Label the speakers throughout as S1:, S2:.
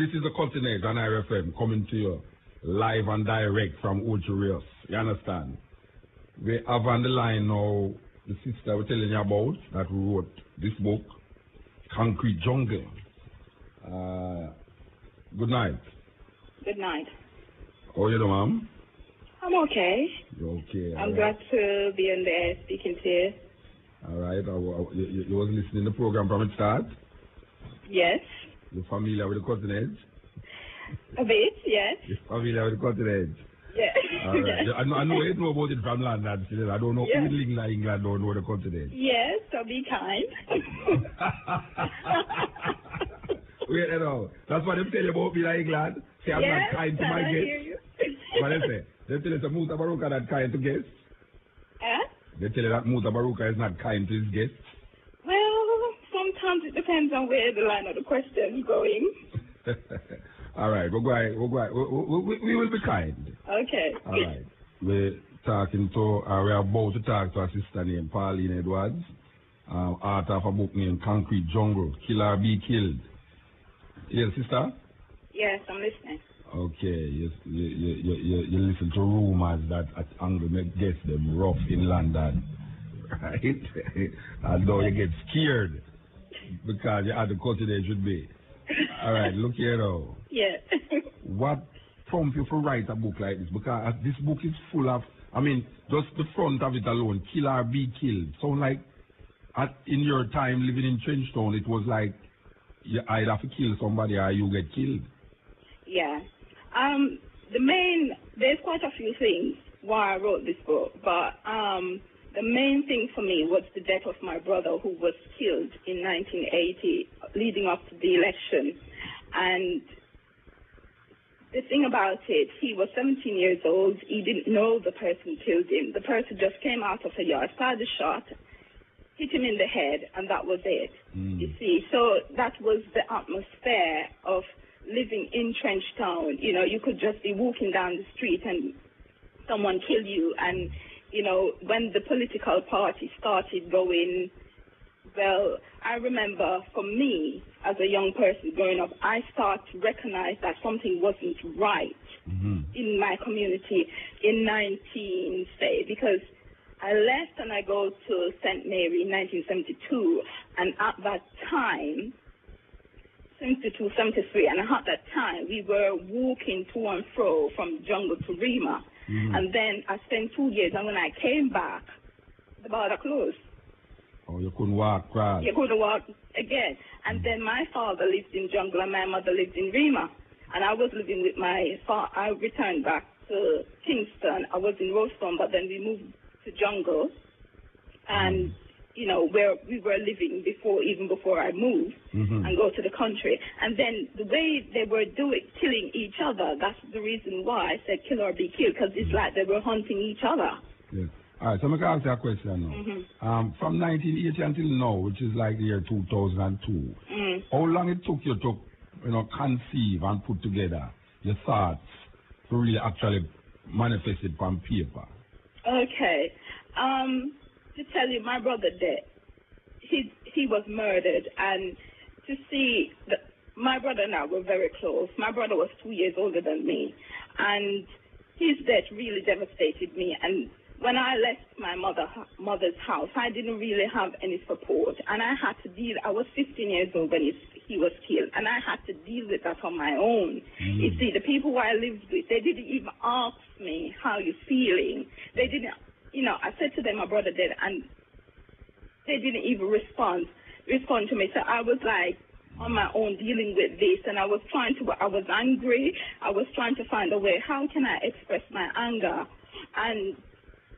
S1: This is the Cutting Edge on IRFM coming to you live and direct from Ultra Rios. You understand? We have on the line now the sister we're telling you about that wrote this book, Concrete Jungle. Good night.
S2: Good night.
S1: How are you doing, ma'am?
S2: I'm okay.
S1: You're okay.
S2: I'm glad to be on the air speaking to you.
S1: All right. You was listening to the program from its start?
S2: Yes.
S1: You're familiar with the Cutting Edge?
S2: A bit, yes.
S1: You're familiar with the Cutting Edge?
S2: Yes.
S1: All right.
S2: Yes.
S1: I know you know about it from London. I don't know who in England don't know the Cutting Edge.
S2: Yes, so be kind.
S1: Wait, that's what they tell you about me in England. Say I'm not kind to my guests. What they say? They tell you that Muta not kind to guests. They tell you that Muta is not kind to his guests.
S2: Well, sometimes it depends on where the line of the question is going.
S1: All right, we will be kind.
S2: Okay.
S1: All right. We're about to talk to a sister named Pauline Edwards, author of a book named Concrete Jungle, Kill or Be Killed. Yes, sister?
S2: Yes, I'm listening.
S1: Okay, you listen to rumors that at Angle gets them rough in London, right? Although you get scared because you had the Cutting Edge should be. All right, look here now.
S2: Yeah.
S1: What prompted you to write a book like this? Because this book is full of, just the front of it alone, kill or be killed. Sound like in your time living in Trenchtown, it was like you either have to kill somebody or you get killed.
S2: Yeah. There's quite a few things why I wrote this book, but the main thing for me was the death of my brother who was killed in 1980, leading up to the election. And the thing about it, he was 17 years old. He didn't know the person killed him. The person just came out of a yard, fired a shot, hit him in the head, and that was it. You see, so that was the atmosphere of living in Trenchtown. You know, you could just be walking down the street and someone kill you. And, you know, when the political party started going, well, I remember for me, as a young person growing up, I started to recognize that something wasn't right in my community in because I left and I go to St. Mary in 1972, and at that time, 72, 73, and at that time, we were walking to and fro from jungle to Rima. And then I spent 2 years, and when I came back, the border closed.
S1: Oh, you couldn't walk, right?
S2: You couldn't walk again. And then my father lived in jungle, and my mother lived in Rima. And I was living with my father. I returned back to Kingston. I was in Roston, but then we moved to jungle. And you know, where we were living even before I moved and go to the country. And then the way they were killing each other, that's the reason why I said kill or be killed, because it's like they were hunting each other.
S1: Yes. All right, so I'm going to ask you a question now. From 1980 until now, which is like the year 2002, how long it took you to, conceive and put together your thoughts to really actually manifest it on paper?
S2: Okay. To tell you, my brother dead. He was murdered, and to see my brother and I were very close. My brother was 2 years older than me, and his death really devastated me. And when I left my mother's house, I didn't really have any support, and I had to deal. I was 15 years old when he was killed, and I had to deal with that on my own. You see, the people who I lived with, they didn't even ask me how you're feeling. They didn't. I said to them, my brother dead, and they didn't even respond to me. So I was like on my own dealing with this, and I was angry. I was trying to find a way. How can I express my anger? And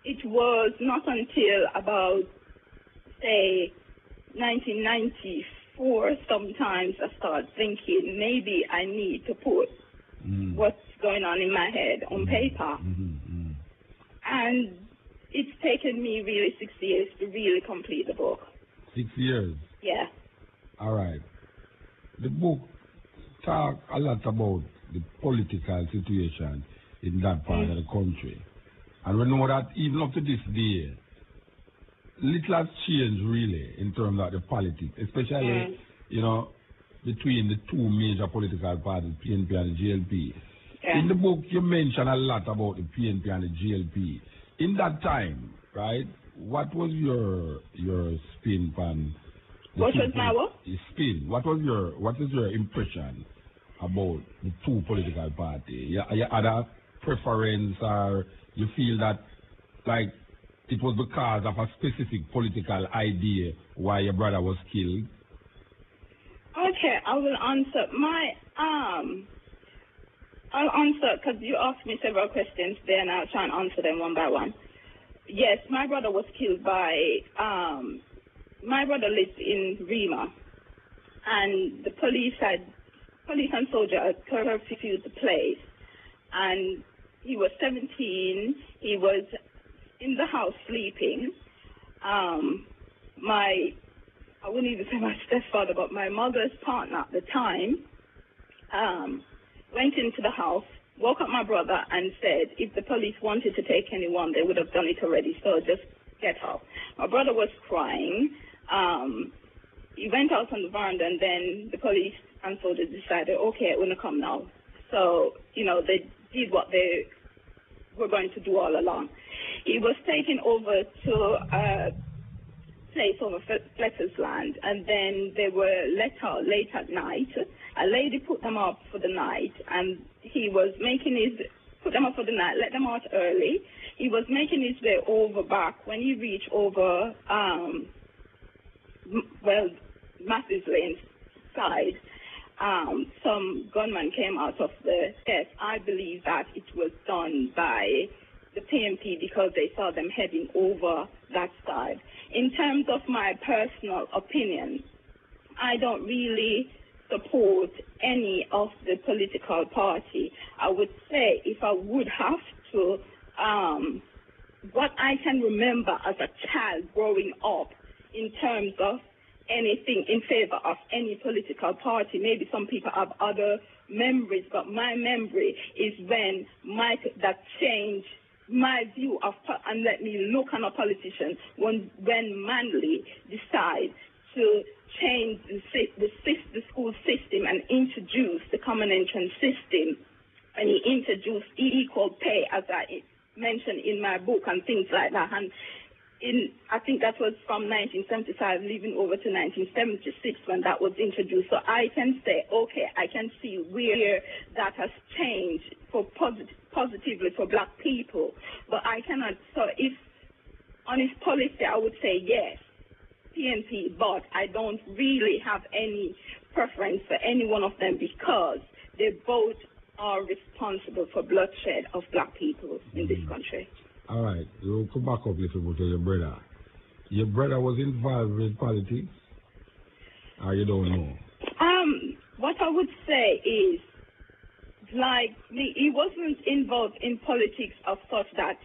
S2: it was not until about, say, 1994, sometimes I started thinking maybe I need to put what's going on in my head on paper. And it's taken me really 6 years to really complete the book.
S1: 6 years?
S2: Yeah.
S1: All right. The book talks a lot about the political situation in that part of the country. And we know that even up to this day, little has changed really in terms of the politics, especially, between the two major political parties, PNP and the GLP.
S2: Yeah.
S1: In the book, you mention a lot about the PNP and the GLP. In that time, right, what was your spin on?
S2: What was my what?
S1: Spin. What is your impression about the two political parties? You had a preference, or you feel that like it was because of a specific political idea why your brother was killed?
S2: Okay, I will answer. I'll answer because you asked me several questions there, and I'll try and answer them one by one. Yes, my brother was killed by. My brother lived in Rima, and the police and soldiers had curfewed the place, and he was 17. He was in the house sleeping. I wouldn't even say my stepfather, but my mother's partner at the time went into the house, woke up my brother and said if the police wanted to take anyone, they would have done it already, so just get out. My brother was crying. He went out on the veranda, and then the police and soldiers decided, okay, we're going to come now. So, they did what they were going to do all along. He was taken over to a place over Fletcher's land, and then they were let out late at night. A lady put them up for the night, and he was put them up for the night, let them out early. He was making his way over back. When he reached over, Matthew's Lane side, some gunmen came out of the desk. I believe that it was done by the PMP because they saw them heading over that side. In terms of my personal opinion, I don't really support any of the political party. I would say if I would have to, what I can remember as a child growing up in terms of anything in favor of any political party, maybe some people have other memories, but my memory is when that changed my view of, and let me look on a politician when Manley decided to change the school system and introduce the common entrance system, and he introduced equal pay, as I mentioned in my book, and things like that. And I think that was from 1975, leaving over to 1976 when that was introduced. So I can say, okay, I can see where that has changed for positively for black people. But I cannot, so if on his policy, I would say yes, PNP, but I don't really have any preference for any one of them because they both are responsible for bloodshed of black people in this country.
S1: All right, we'll come back up a little bit to your brother. Your brother was involved with politics? Or you don't know?
S2: What I would say is, like me, he wasn't involved in politics of such that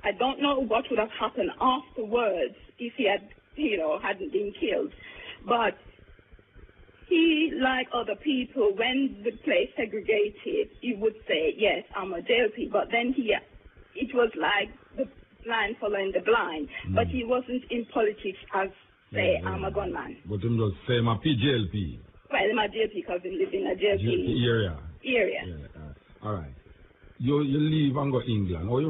S2: I don't know what would have happened afterwards if he had, hadn't been killed. But he, like other people, when the place segregated, he would say, yes, I'm a JLP, but then it was like the blind following the blind. But he wasn't in politics as, say, I'm a gunman.
S1: But him just say, I'm a PJLP.
S2: Well, I'm a JLP because he lives in a JLP
S1: area.
S2: Yeah.
S1: All right. You leave and go England. Or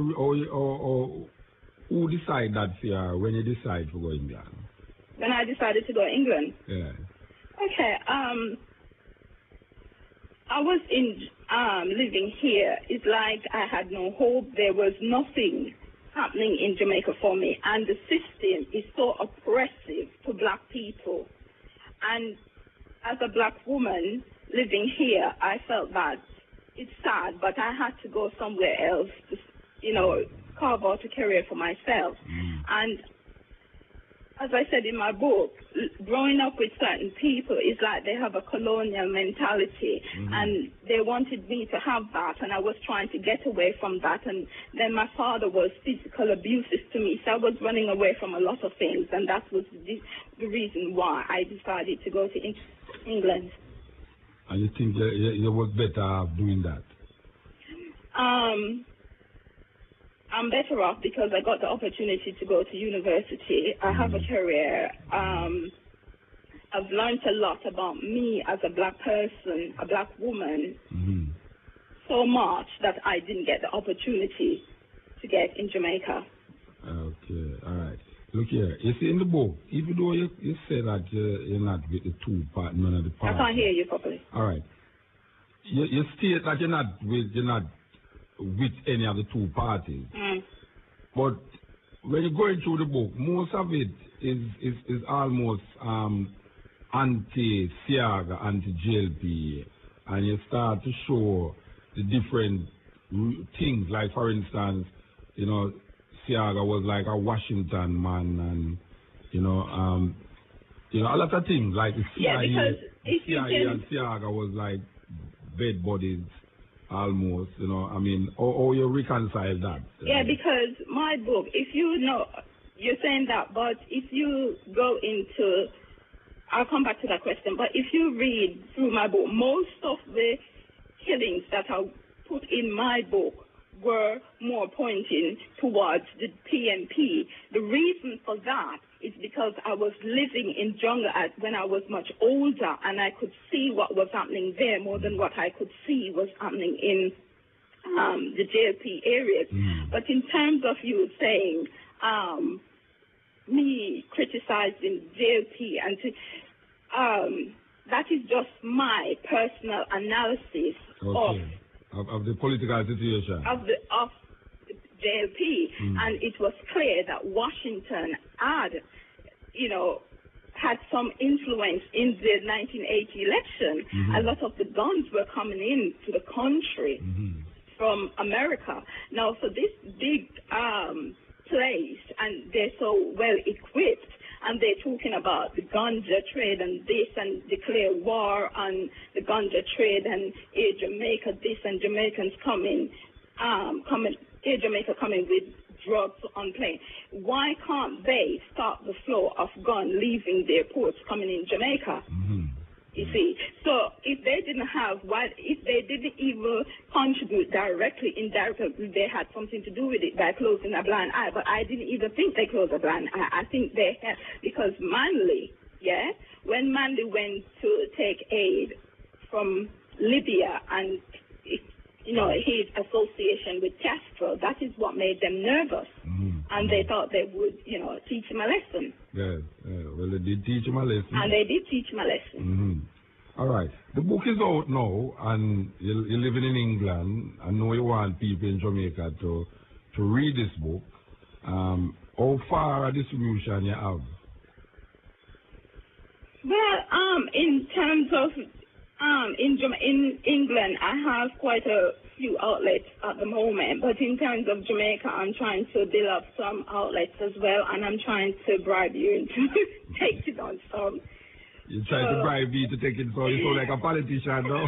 S1: who decide that when you decide to go England?
S2: When I decided to go England?
S1: Yeah.
S2: Okay. I was living here. It's like I had no hope. There was nothing happening in Jamaica for me. And the system is so oppressive to black people. And as a black woman living here, I felt that it's sad, but I had to go somewhere else to, carve out a career for myself. And as I said in my book, growing up with certain people is like they have a colonial mentality, and they wanted me to have that, and I was trying to get away from that. And then my father was physical abusive to me, so I was running away from a lot of things, and that was the reason why I decided to go to England.
S1: And you think you was better off doing that?
S2: I'm better off because I got the opportunity to go to university. I have a career. I've learned a lot about me as a black person, a black woman, so much that I didn't get the opportunity to get in Jamaica.
S1: Okay, all right. Look here, you see in the book, even though you say that you're not with the none of the parties.
S2: I can't hear you properly.
S1: All right. You state that you're not with any of the two parties. But when you're going through the book, most of it is almost anti-Siaga, anti-JLP, and you start to show the different things. Like, for instance, Siaga was like a Washington man, and a lot of things like the CIA, and Siaga was like bed buddies almost. How you reconcile that?
S2: Yeah, because my book, if you're saying that, but if you go into, I'll come back to that question. But if you read through my book, most of the killings that are put in my book were more pointing towards the PNP. The reason for that is because I was living in jungle when I was much older, and I could see what was happening there more than what I could see was happening in the JLP areas. But in terms of you saying me criticizing JLP, and that is just my personal analysis
S1: of the political situation
S2: of JLP, and it was clear that Washington had some influence in the 1980 election. A lot of the guns were coming in to the country from America. Now, for this big place, and they're so well equipped, and they're talking about the ganja trade and this, and declare war on the ganja trade, and Air Jamaica this, and Jamaicans Air Jamaica coming with drugs on plane. Why can't they stop the flow of guns leaving their ports coming in Jamaica? You see, so if they if they didn't even contribute directly, indirectly, they had something to do with it by closing a blind eye. But I didn't even think they closed a blind eye. I think they had, because Manley, when Manley went to take aid from Libya, and his association with Castro, that is what made them nervous. And they thought they would, teach him a lesson.
S1: Yes, well, they did teach him a lesson.
S2: And they did teach him a lesson.
S1: All right. The book is out now, and you're living in England. I know you want people in Jamaica to read this book. How far a distribution you have?
S2: Well, in terms of in England, I have quite a few outlets at the moment, but in terms of Jamaica, I'm trying to build up some outlets as well, and I'm trying to bribe you into take it on some.
S1: You're trying to bribe me to take it, so you sound like a politician, no?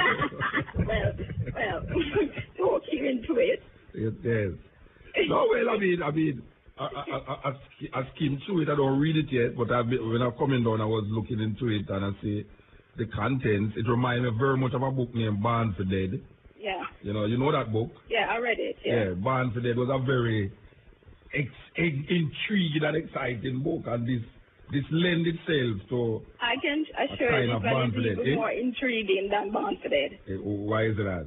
S2: well, talk you into it.
S1: Yes. No, well, I skimmed through it. I don't read it yet, but when I'm coming down, I was looking into it, and I see the contents. It reminds me very much of a book named Born for Dead.
S2: Yeah.
S1: You know that book?
S2: Yeah, I read it. Yeah.
S1: Born for Dead was a very intriguing and exciting book, and this lends itself to.
S2: I can assure you that it's even more intriguing than Born for Dead.
S1: Why is that?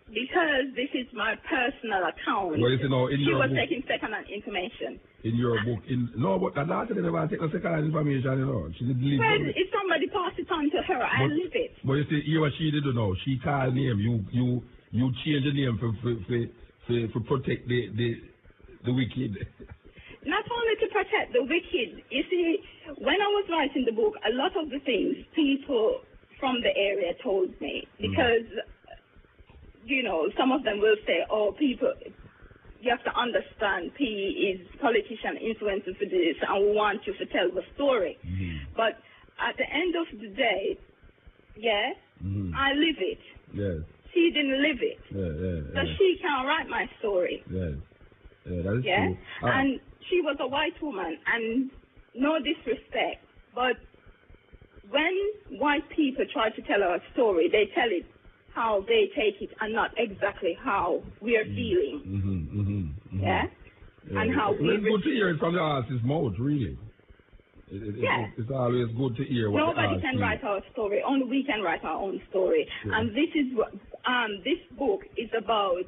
S2: Because this is my personal account.
S1: Well,
S2: she was taking second-hand information.
S1: In your book, but the last they never take second-hand information, She did leave.
S2: Well, if somebody passed it on to her, I leave it.
S1: But you see, what she did know. She called name. You change the name for protect the wicked.
S2: Not only to protect the wicked. You see, when I was writing the book, a lot of the things people from the area told me, because some of them will say, people, you have to understand, P is politician influences for this, and we want you to tell the story. But at the end of the day, I live it.
S1: Yes.
S2: She didn't live it. So she can't write my story.
S1: Yes. Yeah, that is true.
S2: And she was a white woman, and no disrespect, but when white people try to tell her a story, they tell it how they take it and not exactly how we are feeling. And how we
S1: it's good to hear it from the artist's mouth, really. It's always good to hear what
S2: nobody can write our story. Only we can write our own story. Yeah. And this is what this book is about.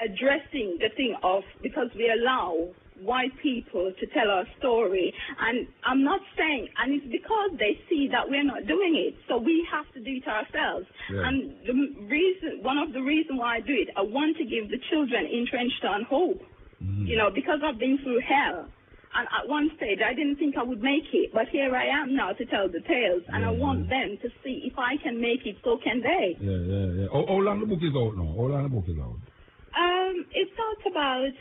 S2: Addressing the thing of, because we allow white people to tell our story, and I'm not saying, and it's because they see that we're not doing it, so we have to do it ourselves. Yeah. And one of the reasons why I do it, I want to give the children in Trenchtown hope. Because I've been through hell. And at one stage, I didn't think I would make it, but here I am now to tell the tales, and I want them to see if I can make it, so can they.
S1: Yeah. How long the book is out now? How long the book is out?
S2: It's out about,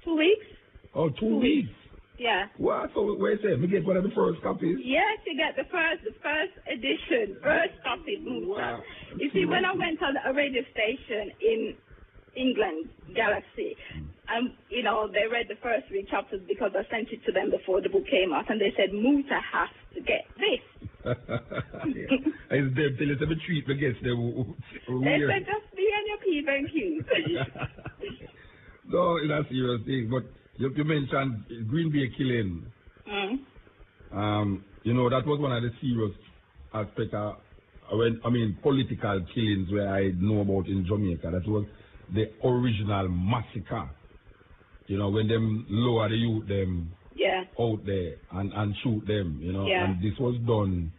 S2: 2 weeks?
S1: Oh, 2 weeks?
S2: Yeah.
S1: What? So, wait a second, we get one of the first copies?
S2: Yes, you get the first edition, first copy. Wow. You see, when I went on a radio station in England, Galaxy, they read the first 3 chapters because I sent it to them before the book came out, and they said, Muta has to get this.
S1: It's them till it's a treat the guests. They
S2: said, just be on your P's and Q's.
S1: No, it's a serious thing, but you mentioned Green Bay killing. That was one of the serious aspects political killings where I know about in Jamaica. That was the original massacre. When them lower the youth them out there and shoot them, and this was done,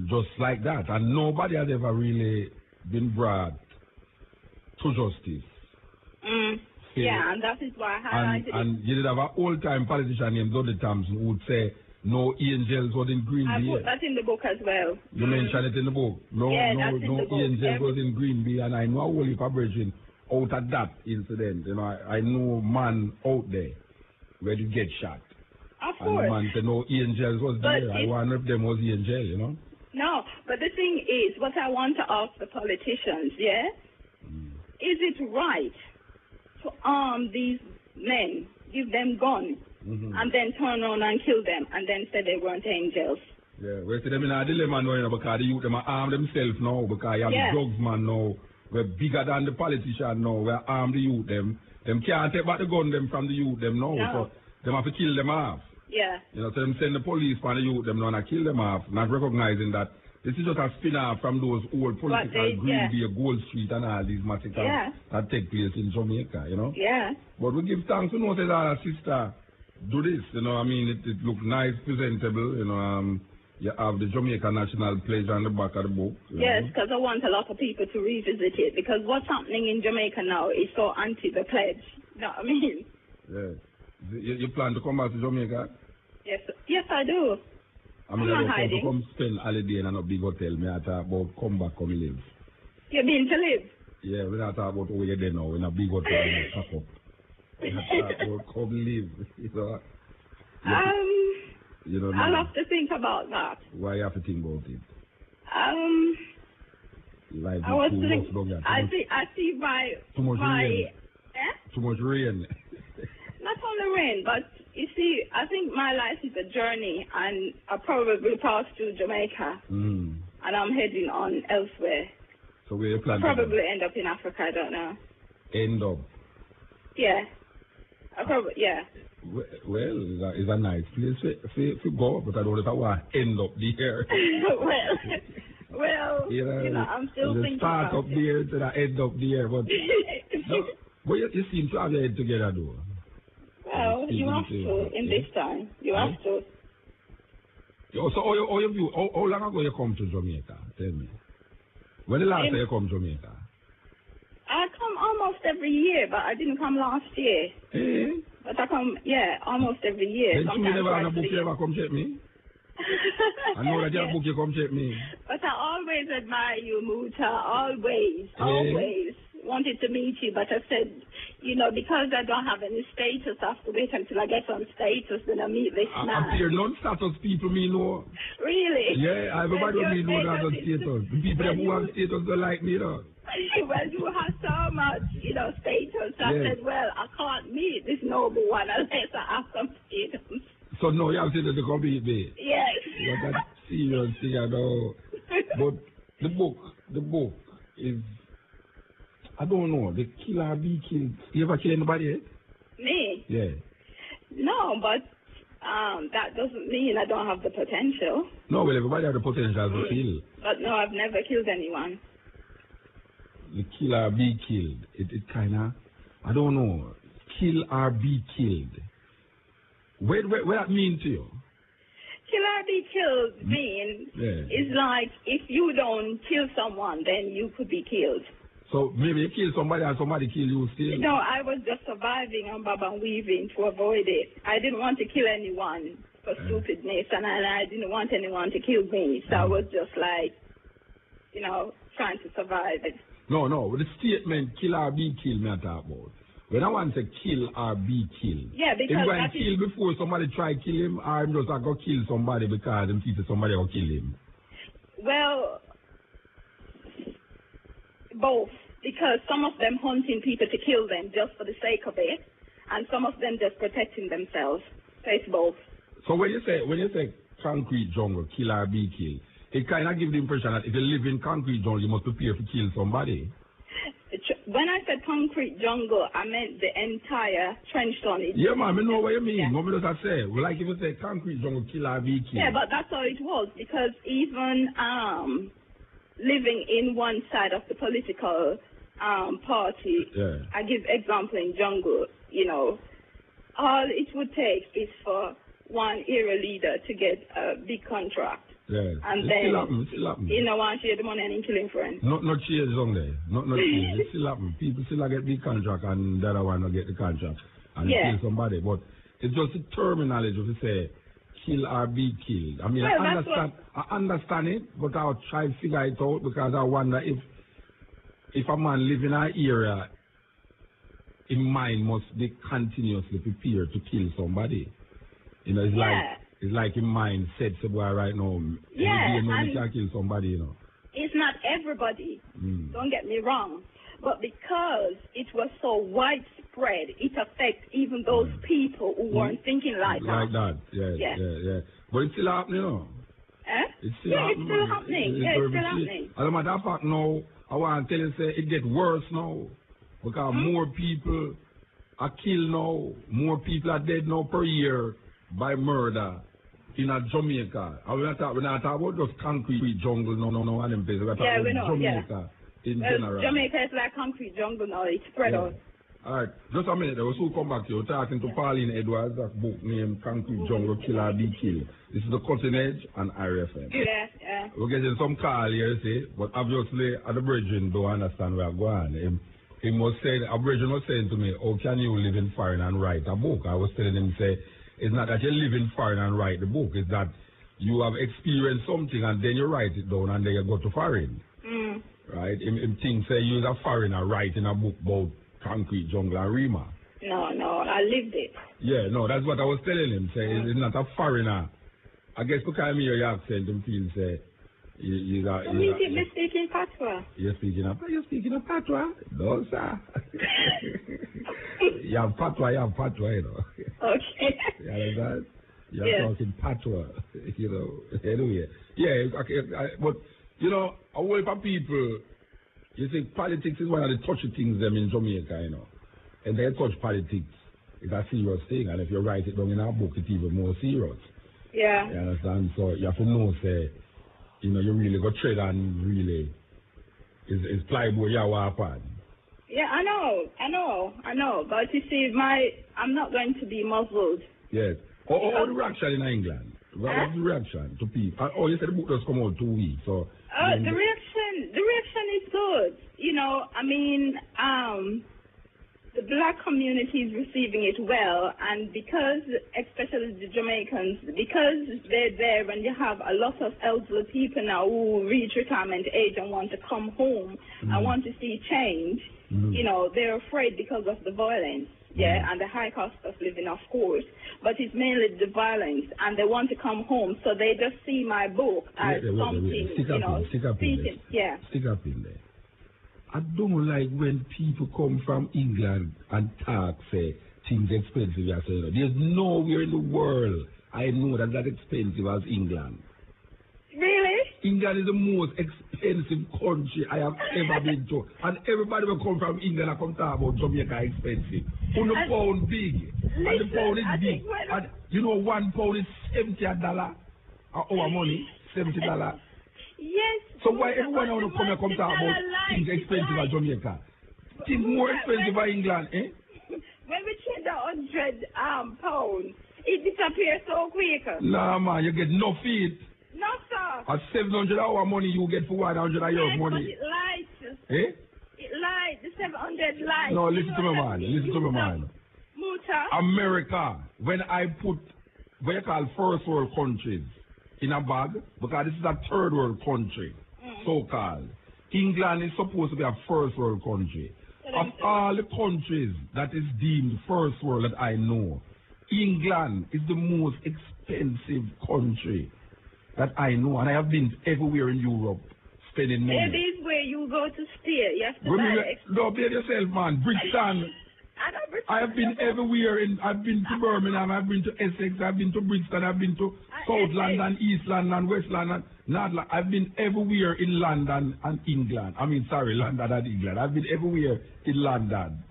S1: just like that. And nobody has ever really been brought to justice.
S2: And that is why I highlighted it.
S1: And you did have an old-time politician named Dudley Thompson who would say, no angels was in Green Bay.
S2: I put that in the book as well.
S1: You mentioned it in the book. No angels was in Green Bay, and I know a whole heap of brethren out of that incident. I know man out there where you get shot.
S2: Of course.
S1: And the man said no angels was there. I wonder if them was angel,
S2: No, but the thing is, what I want to ask the politicians, is it right to arm these men, give them guns, and then turn around and kill them, and then say they weren't angels?
S1: Yeah, we see them in a dilemma now, because the youth them arm themselves now, because you have drugs man now. We're bigger than the politician now. We're armed the youth them. Them can't take back the gun them from the youth them now. No. So them have to kill them off.
S2: Yeah.
S1: So them send the police for the youth them now and kill them off, not recognizing that this is just a spin-off from those old political Green Bay, Gold Street and all these massacres that take place in Jamaica,
S2: Yeah.
S1: But we give thanks to that our sister do this, it looks nice, presentable, you have the Jamaica National Pledge on the back of the book.
S2: Yes, because I want a lot of people to revisit it, because what's happening in Jamaica now is so anti the pledge. You know what I mean?
S1: Yeah. You plan to come back to Jamaica?
S2: Yes, I do.
S1: I'm not hiding. To come spend holiday in a big hotel. I talk about come back, come live.
S2: You been to live?
S1: Yeah, we're not talking about where you're there now, in a big hotel, pack up. We're talking about come live.
S2: I'll have to think about that.
S1: Why you have to think about it? Life
S2: I was thinking, I see my...
S1: Too much rain. Too much rain.
S2: Not only rain, but you see, I think my life is a journey, and I probably pass through Jamaica, and I'm heading on elsewhere.
S1: So where you plan?
S2: Probably end up in Africa, I don't know.
S1: End up?
S2: Yeah. Yeah.
S1: Well, it's a nice place to go, but I don't know if I want to end up there.
S2: well, I'm still thinking
S1: start
S2: about
S1: up there to the end up there, but but you seem to have your head together, though.
S2: Well, you have to in this time. You have to.
S1: So, how long ago you come to Jamaica? Tell me. When the last time you come to Jamaica?
S2: I come almost every year, but I didn't come last year. But I come, almost every year.
S1: Then you never have a book, you ever come check me? I know that you have a book, you come check me.
S2: But I always admire you, Muta. Always. Wanted to meet you, but I said, because I don't have any status, I have to wait until I get some status, then I meet this man.
S1: I'm here, non-status people me know.
S2: Really?
S1: Yeah, everybody me know that on status. The people who have status don't like me, though.
S2: Well, you have so much, status. I said, well, I can't meet this noble one unless I have some status.
S1: So no, you have status to come meet me?
S2: Yes.
S1: But that's serious thing, I know. But the book is, I don't know, the killer be killed. You ever kill anybody yet?
S2: Me?
S1: Yeah.
S2: know, but that doesn't mean I don't have the potential.
S1: No, well, everybody has the potential to kill.
S2: But no, I've never killed anyone.
S1: The kill or be killed. It kind of, I don't know, kill or be killed. What that mean to you?
S2: Kill or be killed is like if you don't kill someone, then you could be killed.
S1: So maybe you kill somebody and somebody kill you still?
S2: No, I was just surviving on Baba and weaving to avoid it. I didn't want to kill anyone for stupidness, and I didn't want anyone to kill me. So I was just like, trying to survive it.
S1: No, the statement kill or be killed me I talk about. When I want to kill or be killed.
S2: Yeah, because
S1: if he kill before somebody try to kill him, or I'm just go kill somebody because him think somebody will kill him.
S2: Well, both. Because some of them hunting people to kill them just for the sake of it, and some of them just protecting themselves. So it's both. So
S1: when you say concrete jungle, kill or be killed, it kind of gives the impression that if you live in concrete jungle, you must prepare to kill somebody.
S2: When I said concrete jungle, I meant the entire trench on it.
S1: Yeah, man, I know what you mean. Yeah. What does that say? Well, like if you say concrete jungle, kill or be killed.
S2: Yeah, but that's how it was, because even living in one side of the political party, I give example in jungle, all it would take is for one area leader to get a big contract.
S1: Yeah.
S2: And then, want to share the money and kill him friend.
S1: Not cheers on there. Not cheers. It still happen. People still get big contract and the other one will get the contract and kill somebody. But it's just a terminology to say kill or be killed. I mean, I understand it, but I'll try to figure it out because I wonder if a man live in an area, his mind must be continuously prepared to kill somebody. It's like in mind said to boy right now.
S2: Yeah,
S1: and can kill somebody,
S2: It's not everybody. Don't get me wrong. But because it was so widespread, it affects even those people who weren't thinking like that.
S1: Like that, yeah. But it's still happening, It's still happening.
S2: It's still happening. It's still happening.
S1: As a matter of fact, now, I want to tell you, it gets worse now. Because more people are killed now. More people are dead now per year by murder in Jamaica. And we're not talking about just concrete jungle, no, and them places. We're talking about Jamaica in general.
S2: Jamaica is like concrete jungle now. It's spread out.
S1: All right, just a minute. We'll soon come back to you. Talking to Pauline Edwards, that book named Concrete Jungle, Kill or Be Killed. This is the Cutting Edge and RFM.
S2: Yeah.
S1: We're getting some call here, see, but obviously, the brethren don't understand where I'm going. He was saying, a brethren was saying to me, how can you live in foreign and write a book? I was telling him, it's not that you live in foreign and write the book, it's that you have experienced something and then you write it down and then you go to foreign. Right? Him think, say, you're a foreigner writing a book about concrete jungle and Rima.
S2: No, I lived it.
S1: Yeah, no, that's what I was telling him. Say, it's not a foreigner. I guess because I hear your accent, him feel, say, you're
S2: speaking patois.
S1: You're speaking of patois? No, sir. you have patois,
S2: Okay.
S1: You understand? You're talking patois, Anyway. Yeah, but, a whole heap of people, you see, politics is one of the touchy things them in Jamaica, And they touch politics. It's a serious thing, and if you write it down in a book, it's even more serious.
S2: Yeah.
S1: You understand? So you have to know, say, you really go tread and really is plyboard you walk on.
S2: Yeah, I know. But you see, I'm not going to be muzzled.
S1: Yes. Or the reaction in England. What's the reaction to people? Oh, you said the book does come out 2 weeks, so.
S2: The reaction is good. The black community is receiving it well, and because, especially the Jamaicans, because they're there and you have a lot of elderly people now who reach retirement age and want to come home and want to see change, they're afraid because of the violence. Yeah, and the high cost of living, of course. But it's mainly the violence, and they want to come home, so they just see my book as something,
S1: Stick up in there. I don't like when people come from England and talk, say, things expensive. There's nowhere in the world I know that's expensive as England.
S2: Really?
S1: England is the most expensive country I have ever been to. And everybody will come from England and come talk about Jamaica expensive. On the pound big. And the pound is big. And you know, £1 is $70. Our money, $70.
S2: Yes.
S1: So why everyone want to come and talk about things expensive at Jamaica? Things more expensive at England, eh?
S2: When we change £100 pounds, it disappears so quick.
S1: Nah, man, you get no feet.
S2: No, sir.
S1: At 700 our money, you get for 100 of your money.
S2: It lies.
S1: Eh?
S2: It lies. The 700 lies.
S1: No, listen to me, man. Listen to me, man.
S2: Muta.
S1: America, when I put what you call first world countries in a bag, because this is a third world country, so-called. England is supposed to be a first world country. Of all the countries that is deemed first world that I know, England is the most expensive country that I know, and I have been everywhere in Europe spending money.
S2: Maybe it's where you go to stay. You have to
S1: no, be yourself, man. Brixton. I have been everywhere. I've been to Birmingham, I've been to Essex, I've been to Brixton, I've been to South London, East London, West London, North London. I've been everywhere in London and England. London and England. I've been everywhere in London.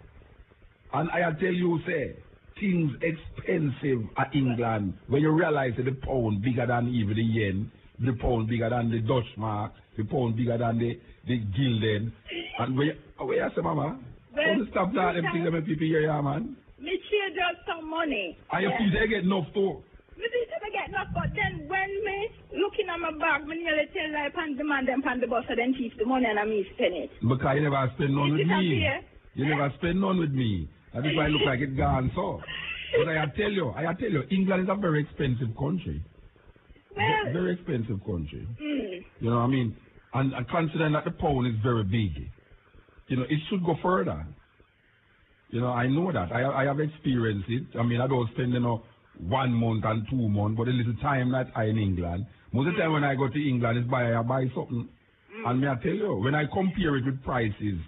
S1: And I tell you, say, things expensive at England when you realize that the pound bigger than even the yen, the pound bigger than the Dutch mark, the pound bigger than the gulden. And where you say, Mama? Don't stop that them things that people hear, yeah, man.
S2: Me trade out some money.
S1: And you feel they get enough too.
S2: Me think they get enough, but then when me looking at my bag, me nearly tell like pan the man them pan the bus and then thief the money and I me spend it.
S1: Because you never spend none with me. You never spend none with me. That is why I look like it gone so. But I tell you, England is a very expensive country.
S2: Well,
S1: very expensive country. You know what I mean? And considering that the pound is very big, you know, it should go further. You know, I know that. I have experienced it. I mean, I don't spend, 1 month and 2 months, but a little time that I in England. Most of the time when I go to England, it's I buy something. And may I tell you, when I compare it with prices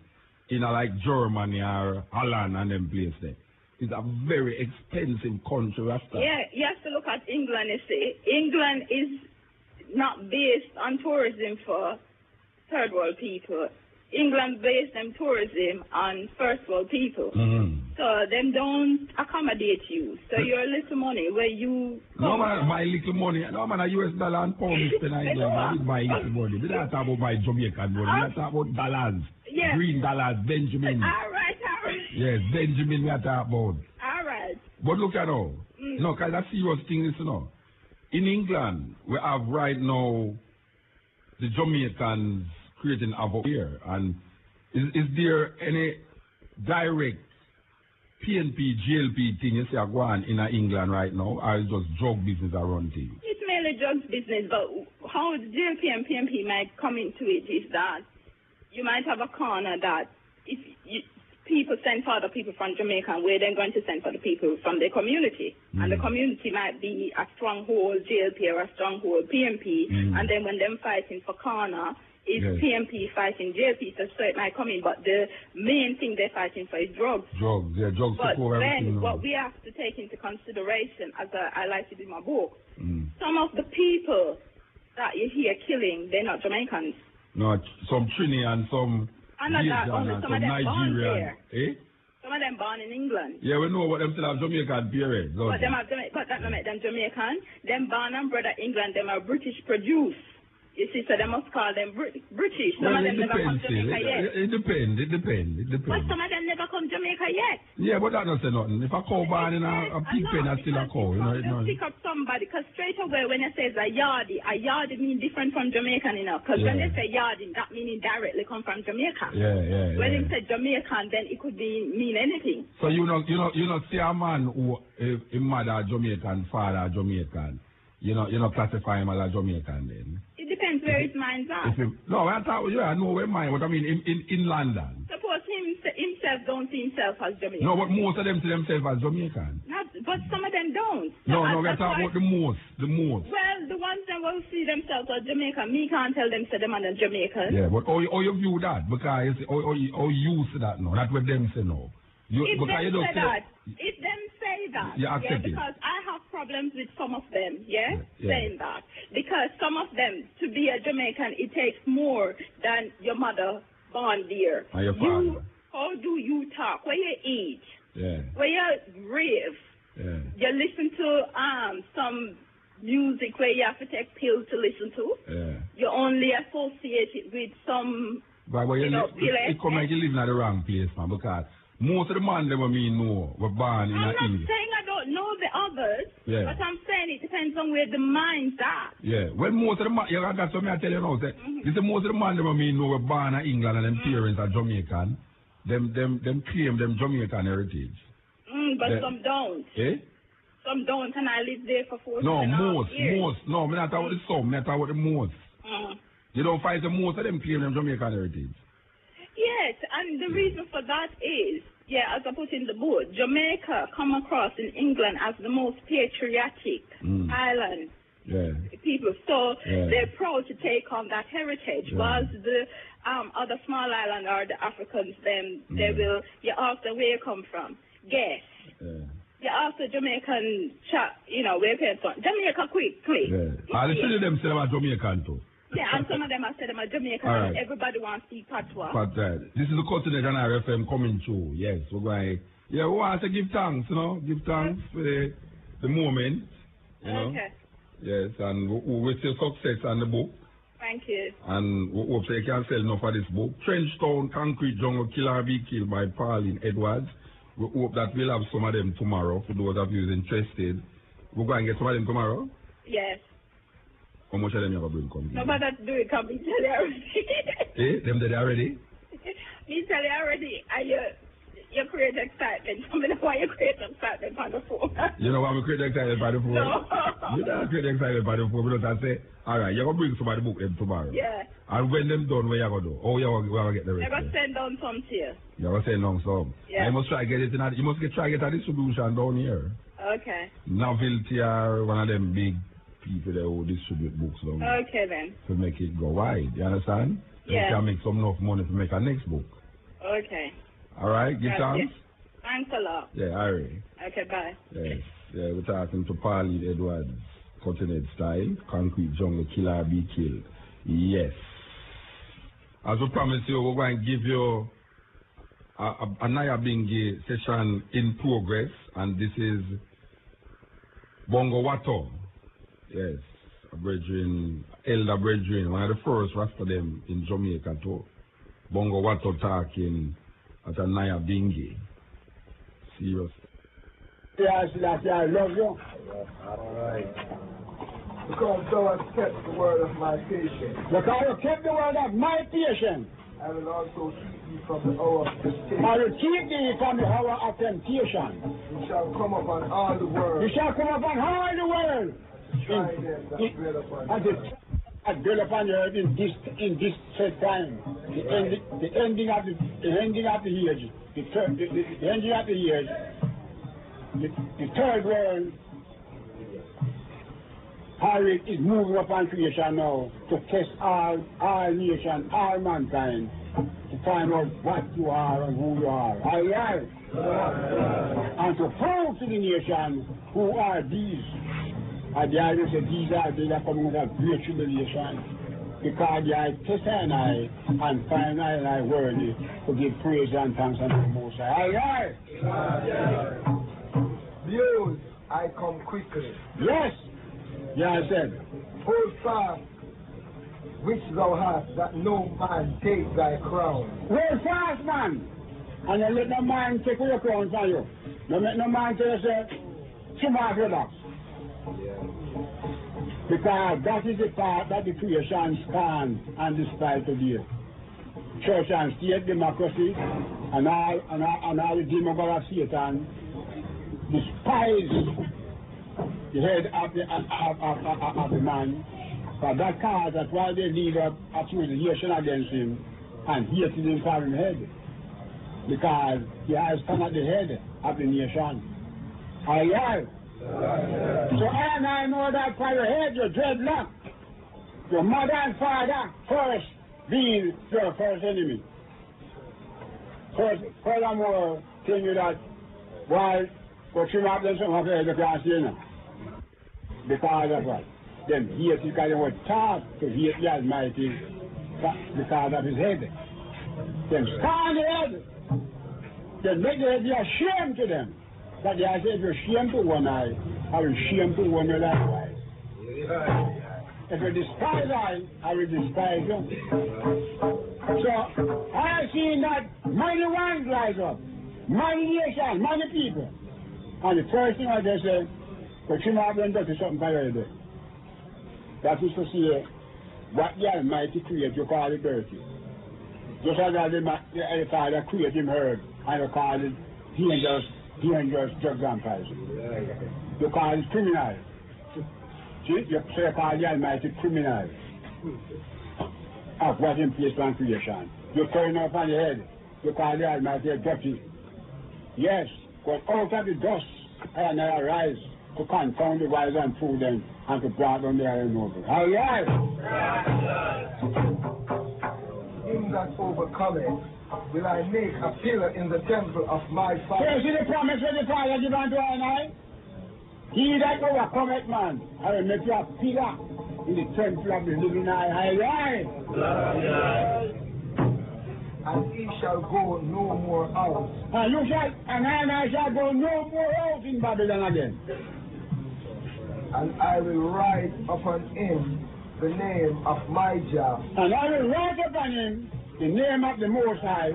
S1: in like Germany or Holland and them places there, it's a very expensive country.
S2: Yeah, you have to look at England, you see. England is not based on tourism for third world people. England based them tourism on first world people. So them don't accommodate you. So your little money where you
S1: no man, my little money. No man, a US dollar and pound is spent in England. My little money. We don't talk about my Jamaican money. We talk about dollars.
S2: Yeah.
S1: Green dollars, Benjamin.
S2: All right.
S1: Yes, Benjamin we talk about.
S2: All right.
S1: But look at all. No, because that's serious thing is, in England, we have right now the Jamaicans creating havoc here. And is there any direct PNP, GLP thing you see are going in England right now, or is just drug business around things?
S2: It's mainly drugs business, but how the GLP and PNP might come into it is that you might have a corner that if people send for other people from Jamaica, and we're then going to send for the people from their community. And the community might be a stronghold GLP or a stronghold PNP, and then when them fighting for corner, is PNP fighting JP, so it might come in, but the main thing they're fighting for is drugs. Drugs.
S1: But
S2: then what we have to take into consideration, as I like to do in my book, some of the people that you hear killing, they're not Jamaicans.
S1: No, some Trini and some
S2: some of them
S1: Nigerian.
S2: Born there.
S1: Eh?
S2: Some of them born in England.
S1: Yeah, we know what them still have Jamaican parents.
S2: But that don't make them Jamaican. Them born and brought England, them are British produce. You see, so they must call them British. Some of them never come to Jamaica yet.
S1: It depends.
S2: But some of them never come to Jamaica yet.
S1: Yeah, but that don't say nothing. If a cow born in a pig pen, that's still a cow.
S2: You pick up somebody, because straight away when it says a yardie means different from Jamaican, because when they say yardie, that means directly come from Jamaica.
S1: Yeah.
S2: When they say Jamaican, then it could mean anything.
S1: So you know, see a man who his mother Jamaican, father Jamaican. You know, classify him as a Jamaican then.
S2: It depends where his mind's at.
S1: I know where mine. What I mean in London.
S2: Suppose himself don't see himself as Jamaican.
S1: No, but most of them see themselves as Jamaican.
S2: But some of them don't.
S1: No, we're talking about the most.
S2: Well, the ones that will see themselves as Jamaican, me can't tell them say them are Jamaican.
S1: Yeah, but how you view that? Because how you see that now? That's what them say now.
S2: If them say that,
S1: you accept
S2: because I have problems with some of them, saying that. Because some of them, to be a Jamaican, it takes more than your mother born there.
S1: And your father.
S2: How do you talk? Where you eat?
S1: Yeah.
S2: Where you rave?
S1: Yeah.
S2: You listen to some music where you have to take pills to listen to.
S1: Yeah.
S2: You only associate it with some,
S1: but it come like you live in the wrong place, man, because most of the man them me know were born in
S2: I'm not
S1: English.
S2: saying I don't know the others, but I'm saying it depends on where the minds are.
S1: Yeah, well, most of the man, that's what I tell you now, say, most of the man them me know were born in England and them parents are Jamaican. Them claim them Jamaican heritage.
S2: But some don't.
S1: Eh?
S2: Some don't, and I lived there for 4
S1: years. Most. No, I'm not talking about the some, I'm talking about the most. You don't find the most of them claim them Jamaican heritage.
S2: Yes, and the reason for that is, as I put in the book, Jamaica come across in England as the most patriotic island people. So they're proud to take on that heritage. Whilst the other small island or the Africans, they will, you ask them where you come from. Guess. You ask the Jamaican, where you from. Jamaica quickly.
S1: I'll show them say about Jamaican too.
S2: Yeah, and some of them have said them are Jamaican. Right. Everybody wants to speak patois.
S1: But this is the continent and RFM coming through. Yes, we're going. Yeah, we want to give thanks, give thanks for the moment.
S2: Okay.
S1: Yes, and we wish you success on the book.
S2: Thank you.
S1: And we hope you can sell enough of this book. Trenchtown Concrete Jungle Killer Be Killed by Pauline Edwards. We hope that we'll have some of them tomorrow for those of you interested. We're going to get some of them tomorrow?
S2: Yes.
S1: How much of them you have a bring come?
S2: No matter do it, come. Me tell you already.
S1: Them did already?
S2: Me tell you already. You create excitement. I mean, why you create excitement on the phone?
S1: You know why we create excitement by the phone?
S2: No.
S1: You don't create excitement by the phone because I say, all right, you're going to bring some of the book them tomorrow.
S2: Yeah.
S1: And when them done, where you going to do? Oh, you're going to get the rest.
S2: You're going to send down some to you.
S1: You're going to send down some.
S2: Yeah.
S1: You must try to get it in you must try to get a distribution down here.
S2: Okay.
S1: Novelty are one of them big people that will distribute books down here.
S2: Okay then.
S1: To make it go wide. You understand?
S2: Yeah.
S1: You can make some enough money to make a next book.
S2: Okay.
S1: All right, give thanks.
S2: Thanks a lot.
S1: Yeah, all right.
S2: Okay, bye.
S1: Yes. Yeah, we're talking to Pauline Edwards, Cutting Style, Concrete Jungle Killer Be Killed. Yes. As we promised you, we're going to give you a Nyahbinghi session in progress, and this is Bongo Wato. Yes, a brethren, elder brethren, one of the first Rasta them in Jamaica too. Bongo Wato talking at a Nyahbinghi. Serious.
S3: Yes, I love you.
S4: All right. Because thou hast kept the word of my patience.
S3: Because you kept the word of my patience.
S4: I will also keep thee from the hour of temptation.
S3: I will keep thee from the hour of temptation.
S4: You shall come upon all the world.
S3: You shall come upon all the world.
S4: Try them that dwell upon
S3: and dwell upon the earth in this set time. The ending of the years. The ending of the years. The third world Harry is moving upon creation now to test all nations, all mankind, to find out what you are and who you are. Aye. And to prove to the nation who are these. And the idea said these are they that coming with a great tribulation. Because they are testing and find I worthy to give praise and thanks unto the Most High. Aye.
S4: Behold, I come quickly.
S3: Yes. Yeah, I said,
S4: hold fast which thou hast, that no man take thy crown.
S3: Hold fast, man, and you let no man take your crown from you. No make no man tell you, say, come off your box. Because that is the part that the creation stands and despite today. Church and state democracy and all the demagogue of Satan despise the head of the man. For that cause, that's why they lead up accusation against him and hated him for his head. Because he has come at the head of the nation. Aye. So I know that for your head, your dreadlock, your mother and father first being your first enemy. Furthermore, tell you that why, but you have done some of it, you can't see now. because of what? Them hate because they were taught to hate the Almighty because of his head. Them scorn the head. They make the head be ashamed to them. That they say if you're ashamed to one eye, I will shame to one likewise. If you despise I will despise you. So I have seen that many ones rise up, many nations, many people. And the first thing I just say, but you might have done something for you. That is to say, what the Almighty created, you call it dirty. Just as the Father created him herb, and you call it dangerous drugs and poison. You call it criminal. See, you call the Almighty criminal of what in place on creation. You turn up on the head, you call the Almighty dirty. Yes, but out of the dust, I arise to confound the wise and prudent and to bring down the iron noble. Aye.
S4: Him that overcometh will I make a pillar in the temple of my Father.
S3: So you see the promise of the Father given unto I? He that overcometh, man, I will make you a pillar in the temple of the living eye. Aye.
S4: And he shall go no more out.
S3: And I shall go no more out in Babylon again.
S4: And I will write upon him the name of my Jah.
S3: And I will write upon him the name of the Most High.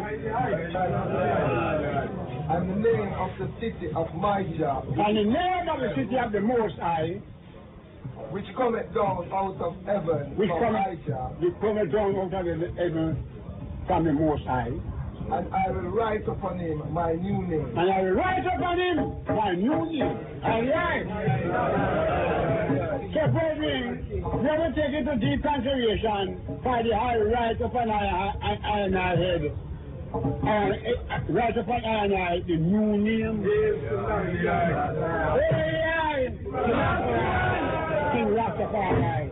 S4: And the name of the city of my Jah.
S3: And the name of the city of the Most High.
S4: Which cometh down out of heaven
S3: Which
S4: from my Jah.
S3: Which cometh down out of heaven from the Most High.
S4: And I will write upon him my new name.
S3: And I will write upon him my new name. Alright. So, brethren, we have to take into deep consideration for the high right upon our head. Right upon our the new name. King Rastafari.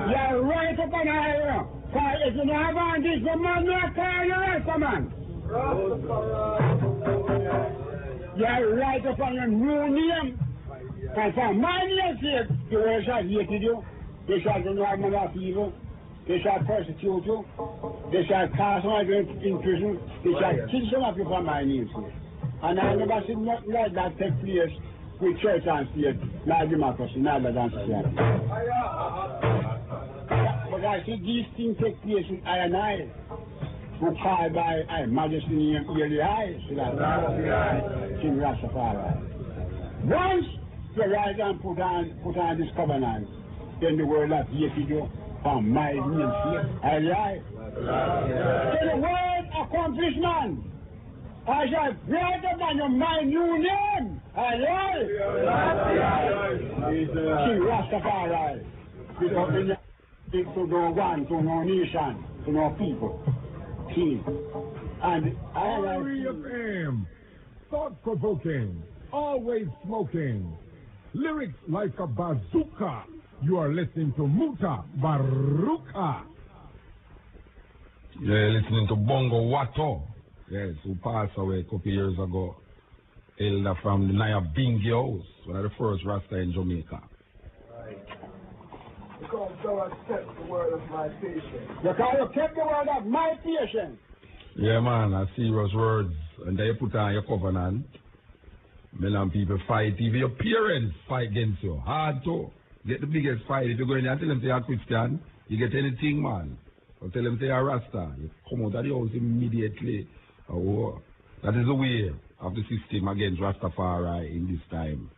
S3: You are right upon our. For if you don't have on this, the man not call you right, man. You are right upon your new name. And for my name's sake, the world shall hate you. They shall do no manner of evil. They shall persecute you. They shall cast you in prison. They shall kill some of you for my name's sake. And I never seen nothing like that take place with church and state, not democracy, neither than society. But I see these things take place with I and I, who called by I Majesty name Early High, so that King Rastafari. Once you rise and put on this covenant, then the world has hated you from my name's sake. Aye. So the word accomplishment, I shall write upon my new name. Aye. King Rastafari. To no one, to no nation, to no people. King. And
S5: R.E.F.M. Thought-provoking, always smoking. Lyrics like a bazooka. You are listening to Muta Baruka.
S1: You're listening to Bongo Wato. Yes, who passed away a couple years ago. Elder from the Nyahbinghi house, one of the first Rasta in Jamaica.
S4: Because thou hast kept the word of my patience.
S3: Because you kept the word of my patience.
S1: Yeah, man, a serious words. And then you put on your covenant. Million people fight. Even your parents fight against you. Hard to get the biggest fight. If you go in there and tell them you're a Christian, you get anything, man. Or tell them you're a Rasta. You come out of the house immediately. Oh, that is the way of the system against Rastafari in this time.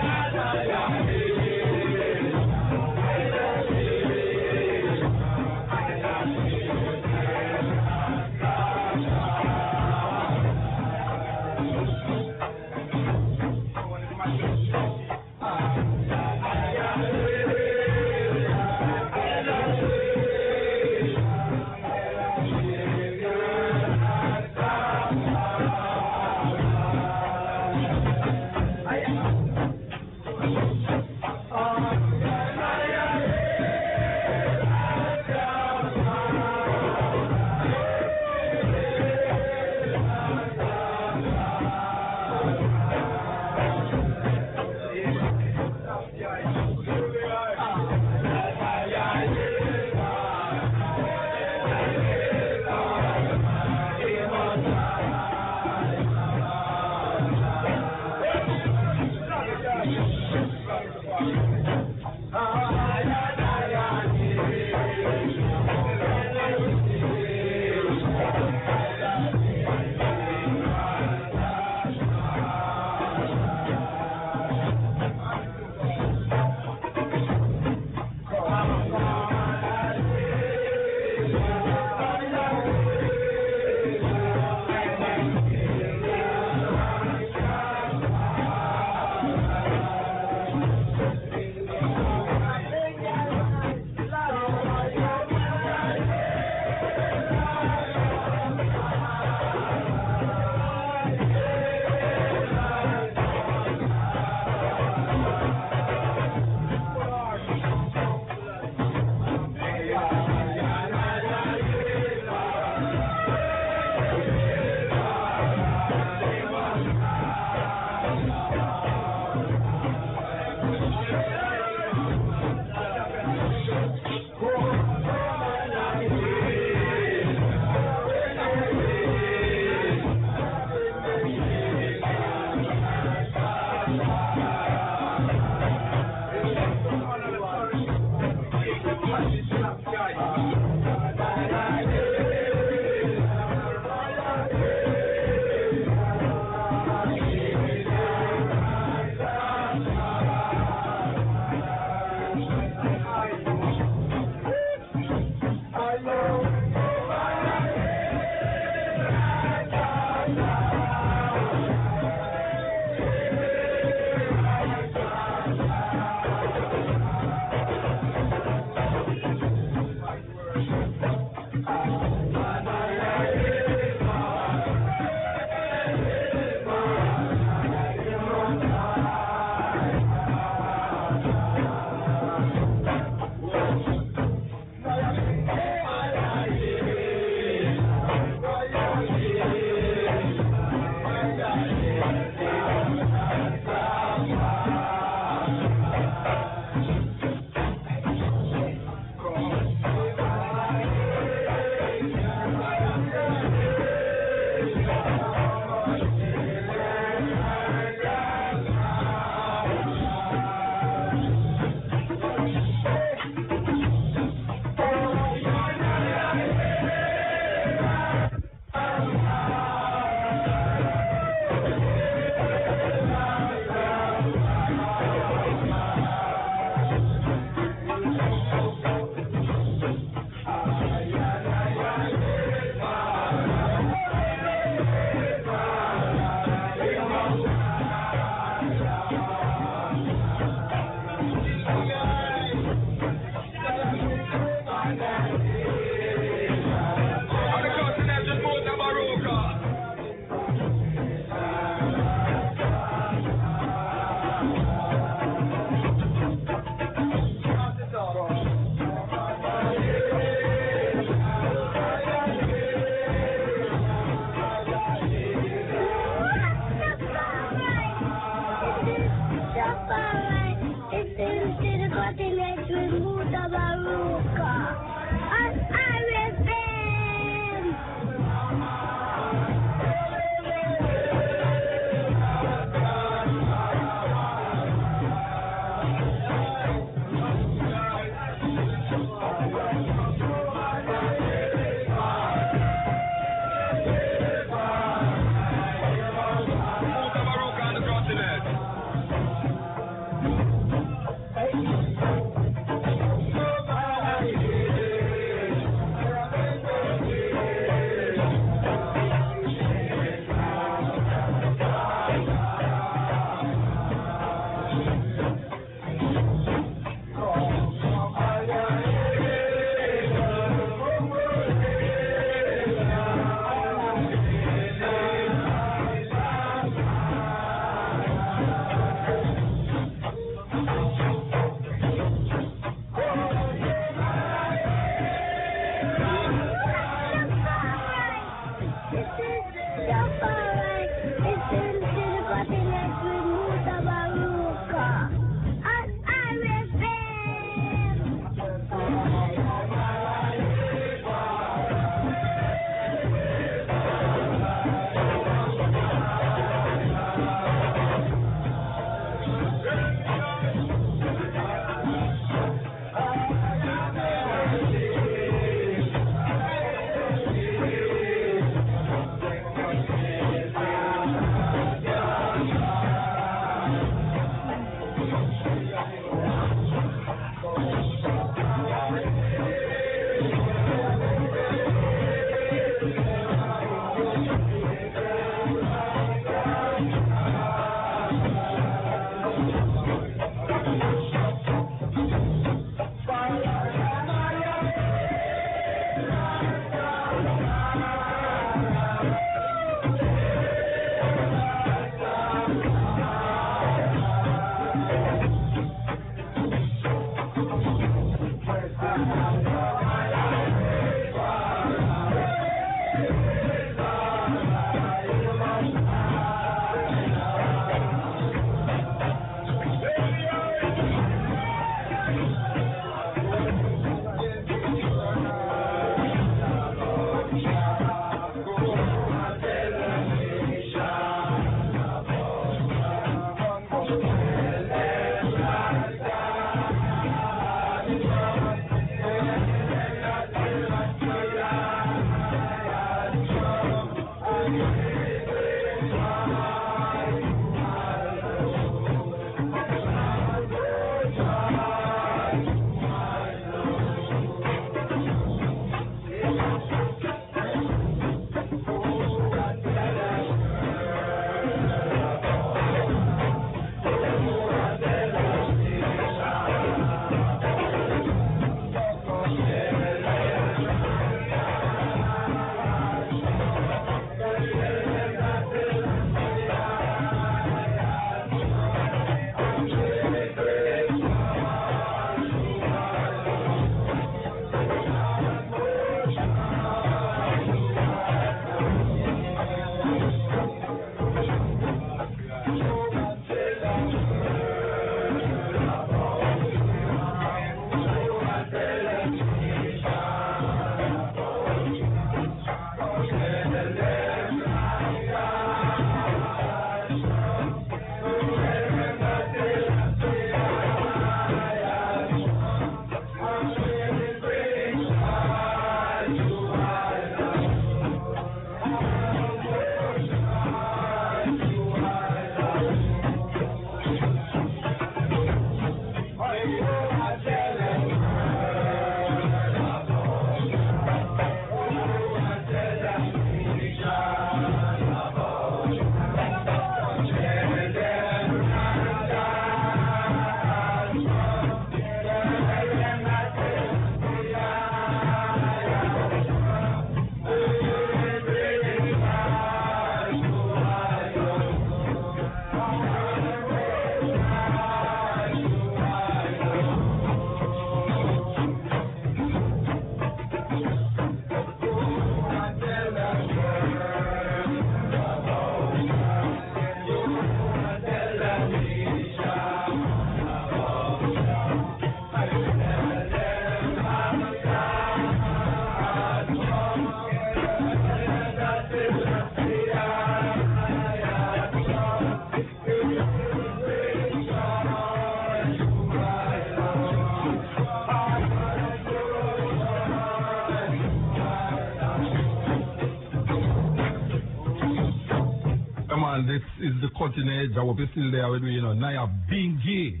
S1: man, this is the cutting edge. I hope you're still there with me, Nyahbinghi.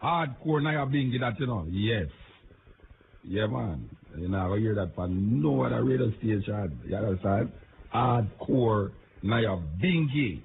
S1: Hardcore Nyahbinghi, that, Yes. Yeah, man. I hear that from no other radio station. You understand? Hardcore Nyahbinghi.